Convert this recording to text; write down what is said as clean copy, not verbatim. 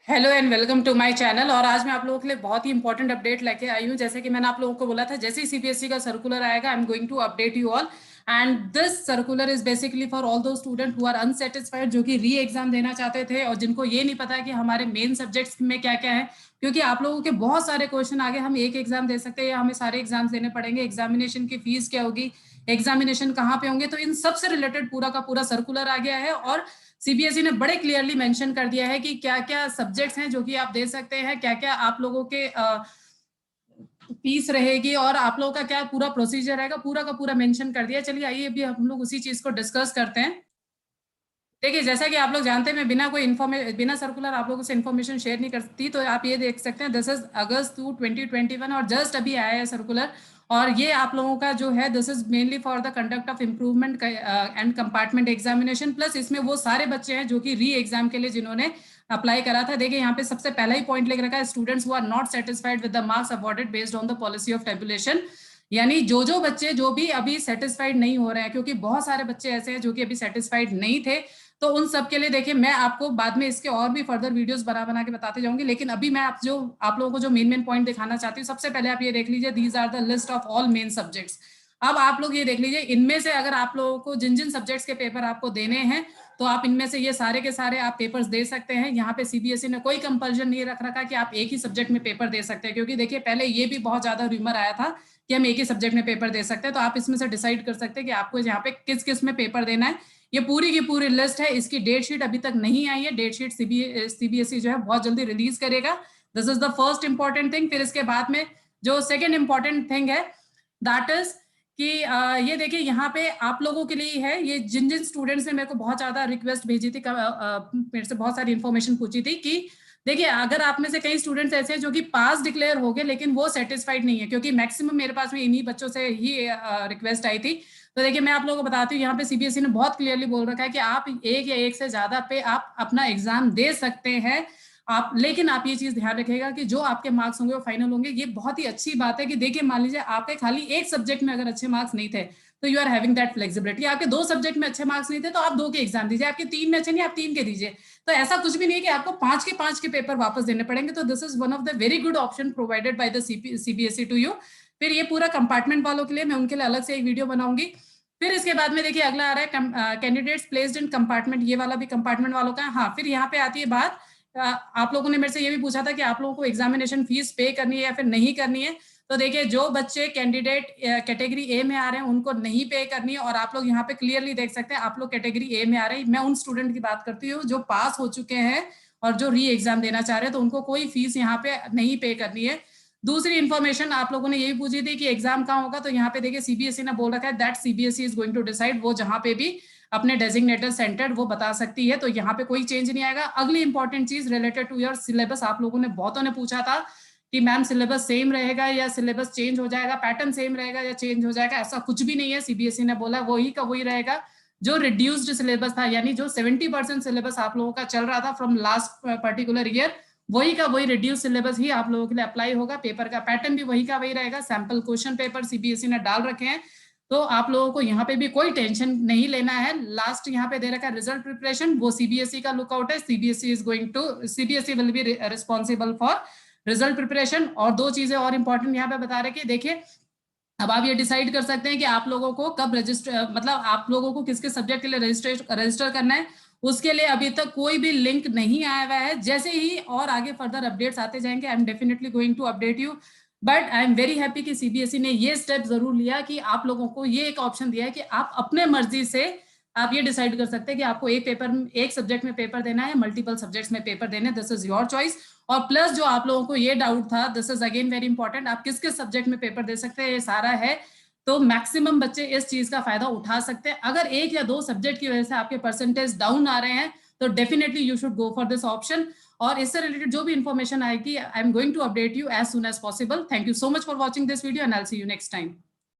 Hello and welcome to my channel. और आज मैं आप लोगों के लिए बहुत ही इंपॉर्टेंट अपडेट लेके आई हूँ। जैसे कि मैंने आप लोगों को बोला था, जैसे ही सीबीएसई का सर्कुलर आएगा, I am going to update you all. And this circular is basically for all those student who are unsatisfied, जो कि री एग्जाम देना चाहते थे और जिनको ये नहीं पता है कि हमारे मेन सब्जेक्ट्स में क्या क्या है। क्योंकि आप लोगों के बहुत सारे क्वेश्चन आगे, हम एक एग्जाम दे सकते हैं या हमें सारे एग्जाम देने पड़ेंगे, एग्जामिनेशन की फीस क्या होगी, एग्जामिनेशन कहाँ पे होंगे, तो इन सबसे रिलेटेड पूरा का पूरा सर्कुलर आ गया है। और सीबीएसई ने बड़े क्लियरली मेंशन कर दिया है कि क्या क्या सब्जेक्ट्स हैं जो कि आप दे सकते हैं, क्या क्या आप लोगों के फीस रहेगी और आप लोगों का क्या पूरा प्रोसीजर रहेगा, पूरा का पूरा मेंशन कर दिया। चलिए आइए अभी हम लोग उसी चीज को डिस्कस करते हैं। देखिए, जैसा कि आप लोग जानते हैं, मैं बिना सर्कुलर आप लोगों से इन्फॉर्मेशन शेयर नहीं करती। तो आप ये देख सकते हैं, दिस इज अगस्त 2021 और जस्ट अभी आया है सर्कुलर। और ये आप लोगों का जो है, this is mainly for the conduct of improvement and compartment examination. Plus इसमें वो सारे बच्चे हैं जो कि री एग्जाम के लिए जिन्होंने अप्लाई करा था। देखिए यहाँ पे सबसे पहला ही पॉइंट लिख रखा है, students who are not satisfied with the marks awarded based on the policy of tabulation. यानी जो बच्चे जो भी अभी सेटिस्फाइड नहीं हो रहे हैं, क्योंकि बहुत सारे बच्चे ऐसे हैं जो कि अभी सेटिस्फाइड नहीं थे, तो उन सब के लिए देखिए, मैं आपको बाद में इसके और भी फर्दर वीडियोस बना बना के बताते जाऊंगी। लेकिन अभी मैं आप लोगों को जो मेन पॉइंट दिखाना चाहती हूँ, सबसे पहले आप ये देख लीजिए, these are the list of all main subjects. अब आप लोग ये देख लीजिए, इनमें से अगर आप लोगों को जिन जिन सब्जेक्ट्स के पेपर आपको देने हैं, तो आप इनमें से ये सारे के सारे आप पेपर्स दे सकते हैं। यहाँ पे सीबीएसई ने कोई कंपल्जन नहीं रख रखा कि आप एक ही सब्जेक्ट में पेपर दे सकते हैं, क्योंकि देखिए पहले ये भी बहुत ज्यादा रूमर आया था कि हम एक ही सब्जेक्ट में पेपर दे सकते हैं। तो आप इसमें से डिसाइड कर सकते हैं कि आपको यहाँ पे किस किस में पेपर देना है। ये पूरी की पूरी लिस्ट है। इसकी डेट शीट अभी तक नहीं आई है। डेट शीट सीबीएसई जो है बहुत जल्दी रिलीज करेगा। This is the first important thing. फिर इसके बाद में जो सेकेंड इंपॉर्टेंट थिंग है, दैट इज कि ये देखिए यहाँ पे आप लोगों के लिए है, ये जिन जिन स्टूडेंट्स ने मेरे को बहुत ज्यादा रिक्वेस्ट भेजी थी, मेरे से बहुत सारी इंफॉर्मेशन पूछी थी कि देखिए, अगर आप में से कई स्टूडेंट्स ऐसे हैं जो कि पास डिक्लेयर हो गए लेकिन वो सेटिस्फाइड नहीं है, क्योंकि मैक्सिमम मेरे पास में इन्हीं बच्चों से ही रिक्वेस्ट आई थी। तो देखिए, मैं आप लोगों को बताती हूँ, यहाँ पे सीबीएसई ने बहुत क्लियरली बोल रखा है कि आप एक या एक से ज्यादा पे आप अपना एग्जाम दे सकते हैं। आप लेकिन आप ये चीज ध्यान रखिएगा कि जो आपके मार्क्स होंगे वो फाइनल होंगे। ये बहुत ही अच्छी बात है कि देखिए, मान लीजिए आपके खाली एक सब्जेक्ट में अगर अच्छे मार्क्स नहीं थे, तो you are having that flexibility. आपके दो सब्जेक्ट में अच्छे मार्क्स नहीं थे तो आप दो के एग्जाम दीजिए, आपके तीन में अच्छे नहीं, आप तीन के दीजिए। तो ऐसा कुछ भी नहीं है कि आपको पांच के पेपर वापस देने पड़ेंगे। तो this is one of the very good option provided by the CBSE to you. फिर ये पूरा कंपार्टमेंट वालों के लिए मैं उनके लिए अलग से एक वीडियो बनाऊंगी। फिर इसके बाद में देखिए अगला आ रहा है कैंडिडेट्स प्लेस्ड इन कंपार्टमेंट। ये वाला भी कंपार्टमेंट वालों का है। हाँ, फिर यहाँ पे आती है बात, आप लोगों ने मेरे से ये भी पूछा था कि आप लोगों को एग्जामिनेशन फीस पे करनी है या फिर नहीं करनी है। तो देखिए, जो बच्चे कैंडिडेट कैटेगरी ए में आ रहे हैं उनको नहीं पे करनी है। और आप लोग यहाँ पे क्लियरली देख सकते हैं, आप लोग कैटेगरी ए में आ रहे हैं। मैं उन स्टूडेंट की बात करती हूँ जो पास हो चुके हैं और जो री एग्जाम देना चाह रहे हैं, तो उनको कोई फीस यहाँ पे नहीं पे करनी है। दूसरी इन्फॉर्मेशन आप लोगों ने यही पूछी थी कि एग्जाम कहाँ होगा, तो यहाँ पे देखिए सीबीएसई ने बोल रखा है that CBSE is going to decide. वो जहाँ पे भी अपने डेजिग्नेटेड सेंटर वो बता सकती है, तो यहाँ पे कोई चेंज नहीं आएगा। अगली इंपॉर्टेंट चीज रिलेटेड टू योर सिलेबस, आप लोगों ने बहुतों ने पूछा था कि मैम सिलेबस सेम रहेगा या सिलेबस चेंज हो जाएगा, पैटर्न सेम रहेगा या चेंज हो जाएगा। ऐसा कुछ भी नहीं है। सीबीएसई ने बोला वही का वही रहेगा। जो रिड्यूस्ड सिलेबस था, यानी जो 70% सिलेबस आप लोगों का चल रहा था फ्रॉम लास्ट पर्टिकुलर ईयर, वही का वही रिड्यूस सिलेबस ही आप लोगों के लिए अप्लाई होगा। पेपर का पैटर्न भी वही का वही रहेगा। सैंपल क्वेश्चन पेपर सीबीएसई ने डाल रखे हैं, तो आप लोगों को यहाँ पे भी कोई टेंशन नहीं लेना है। लास्ट यहाँ पे दे रखा है रिजल्ट प्रिपरेशन, वो सीबीएसई का लुकआउट है। CBSE will be responsible for result preparation. और दो चीजें और इंपॉर्टेंट यहाँ पे बता रहे कि देखिए, अब आप ये डिसाइड कर सकते हैं कि आप लोगों को कब रजिस्टर, मतलब आप लोगों को किसके सब्जेक्ट के लिए रजिस्टर करना है। उसके लिए अभी तक कोई भी लिंक नहीं आया हुआ है। जैसे ही और आगे फर्दर अपडेट्स आते जाएंगे, I am definitely going to update you. But I am very happy कि सीबीएसई ने ये स्टेप जरूर लिया कि आप लोगों को ये एक ऑप्शन दिया है कि आप अपने मर्जी से आप ये डिसाइड कर सकते हैं कि आपको एक सब्जेक्ट में पेपर देना है, मल्टीपल सब्जेक्ट्स में पेपर देने, दिस इज योर चॉइस। और प्लस जो आप लोगों को ये डाउट था, this is again very important, आप किस किस सब्जेक्ट में पेपर दे सकते हैं, ये सारा है। तो मैक्सिमम बच्चे इस चीज का फायदा उठा सकते हैं। अगर एक या दो सब्जेक्ट की वजह से आपके परसेंटेज डाउन आ रहे हैं, तो definitely you should go for this option. और इससे रिलेटेड जो भी इंफॉर्मेशन आएगी, I am going to update you as soon as possible. Thank you so much for watching this video and I will see you next time.